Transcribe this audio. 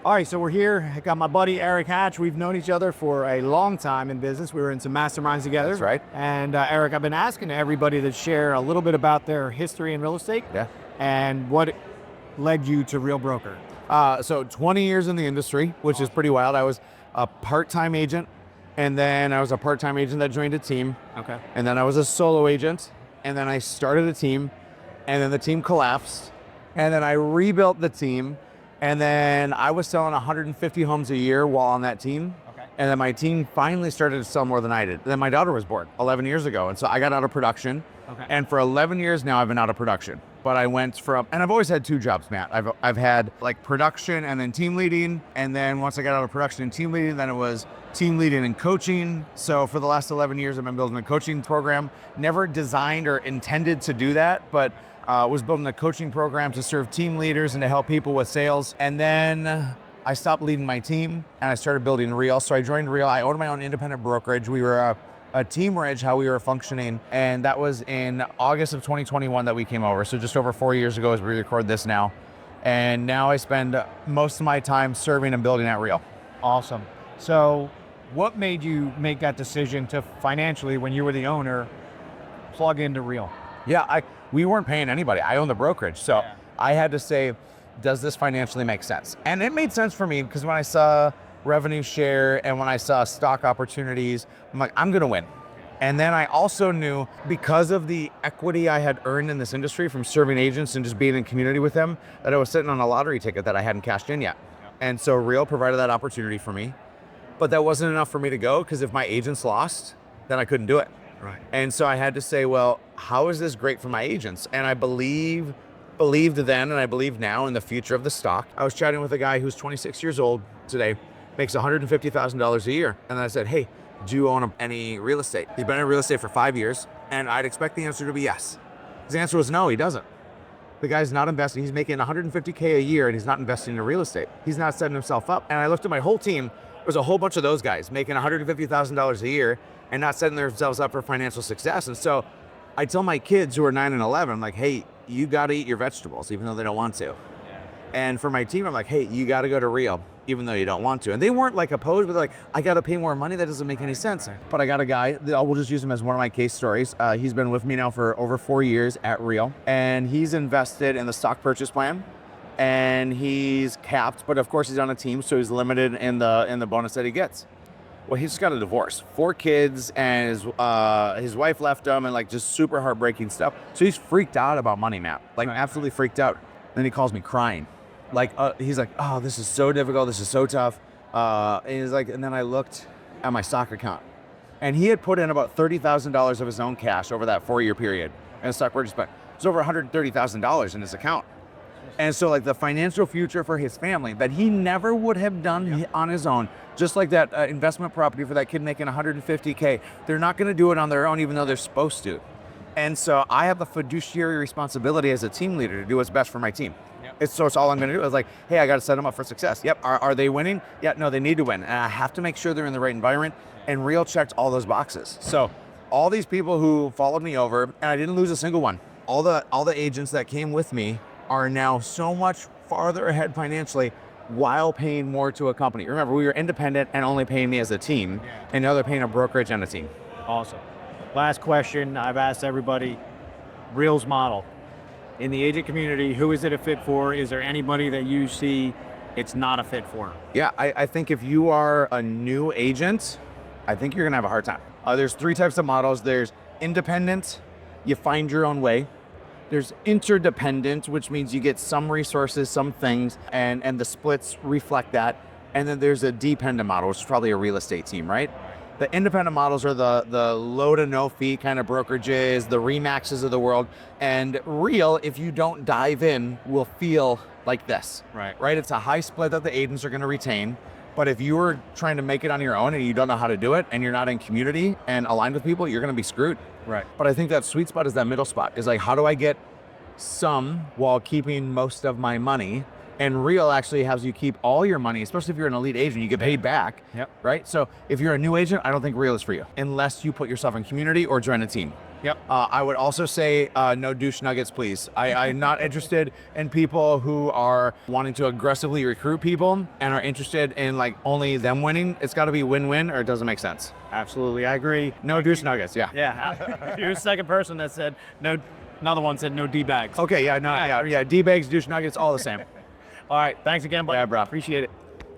All right, so we're here. I got my buddy Erik Hatch. We've known each other for a long time in business. We were in some masterminds together. That's right. And Erik, I've been asking everybody to share a little bit about their history in real estate. Yeah. And what led you to RealBroker. So 20 years in the industry, which is pretty wild. I was a part-time agent, and then I was a part-time agent that joined a team. Okay. And then I was a solo agent, and then I started a team, and then the team collapsed, and then I rebuilt the team, and then I was selling 150 homes a year while on that team. Okay. And then my team finally started to sell more than I did. Then my daughter was born 11 years ago, and so I got out of production. Okay. And for 11 years now, I've been out of production. But I went from, and I've always had two jobs, Matt. I've had like production and then team leading. And then once I got out of production and team leading, then it was team leading and coaching. So for the last 11 years, I've been building a coaching program. Never designed or intended to do that, but was building a coaching program to serve team leaders and to help people with sales. And then I stopped leading my team and I started building Real. So I joined Real. I owned my own independent brokerage. We were a team reg, how we were functioning. And that was in August of 2021 that we came over. So just over 4 years ago as we record this now. And now I spend most of my time serving and building at Real. Awesome. So what made you make that decision to financially, when you were the owner, plug into Real? Yeah, we weren't paying anybody. I own the brokerage. So I had to say, does this financially make sense? And it made sense for me because when I saw revenue share and when I saw stock opportunities, I'm like, I'm gonna win. And then I also knew because of the equity I had earned in this industry from serving agents and just being in community with them, that I was sitting on a lottery ticket that I hadn't cashed in yet. And so Real provided that opportunity for me, but that wasn't enough for me to go because if my agents lost, then I couldn't do it. Right. And so I had to say, well, how is this great for my agents? And I believed then and I believe now in the future of the stock. I was chatting with a guy who's 26 years old today, makes $150,000 a year. And I said, hey, do you own any real estate? He's been in real estate for 5 years, and I'd expect the answer to be yes. His answer was no, he doesn't. The guy's not investing. He's making $150K a year, and he's not investing in real estate. He's not setting himself up. And I looked at my whole team. There was a whole bunch of those guys making $150,000 a year and not setting themselves up for financial success. And so I tell my kids who are 9 and 11, I'm like, hey, you got to eat your vegetables, even though they don't want to. And for my team, I'm like, hey, you got to go to Real, even though you don't want to. And they weren't like opposed, but like, I got to pay more money. That doesn't make any sense. But I got a guy, we'll just use him as one of my case stories. He's been with me now for over 4 years at Real, and he's invested in the stock purchase plan, and he's capped, but of course he's on a team, so he's limited in the bonus that he gets. Well, he's just got a divorce, 4 kids, and his wife left him, and like just super heartbreaking stuff. So he's freaked out about money, Matt, like absolutely freaked out. Then he calls me crying. Like, he's like, oh, this is so difficult. This is so tough. And he's like, and then I looked at my stock account and he had put in about $30,000 of his own cash over that 4-year period in a stock purchase plan. It was over $130,000 in his account. And so like the financial future for his family that he never would have done on his own, just like that investment property for that kid making $150K, they're not going to do it on their own, even though they're supposed to. And so I have the fiduciary responsibility as a team leader to do what's best for my team. It's all I'm going to do. I was like, hey, I got to set them up for success. Yep. Are they winning? Yeah, no, they need to win. And I have to make sure they're in the right environment. And Real checked all those boxes. So all these people who followed me over, and I didn't lose a single one. All the agents that came with me are now so much farther ahead financially while paying more to a company. Remember, we were independent and only paying me as a team, and now they're paying a brokerage and a team. Awesome. Last question I've asked everybody, Real's model. In the agent community, who is it a fit for? Is there anybody that you see it's not a fit for? Yeah, I think if you are a new agent, I think you're gonna have a hard time. There's 3 types of models. There's independent, you find your own way. There's interdependent, which means you get some resources, some things, and the splits reflect that. And then there's a dependent model, which is probably a real estate team, right? The independent models are the low to no fee kind of brokerages, the Remaxes of the world. And Real, if you don't dive in, will feel like this. Right? It's a high split that the agents are going to retain. But if you are trying to make it on your own and you don't know how to do it and you're not in community and aligned with people, you're going to be screwed. Right. But I think that sweet spot is that middle spot. Is like, how do I get some while keeping most of my money? And Real actually has you keep all your money, especially if you're an elite agent, you get paid back, right? So if you're a new agent, I don't think Real is for you, unless you put yourself in community or join a team. Yep. I would also say no douche nuggets, please. I'm not interested in people who are wanting to aggressively recruit people and are interested in like only them winning. It's got to be win-win or it doesn't make sense. Absolutely, I agree. No douche nuggets, yeah. Yeah. You're the second person that said no. Another one said no D-bags. Okay, yeah, no, yeah, D-bags, douche nuggets, all the same. All right. Thanks again, buddy. Yeah, bro. Appreciate it.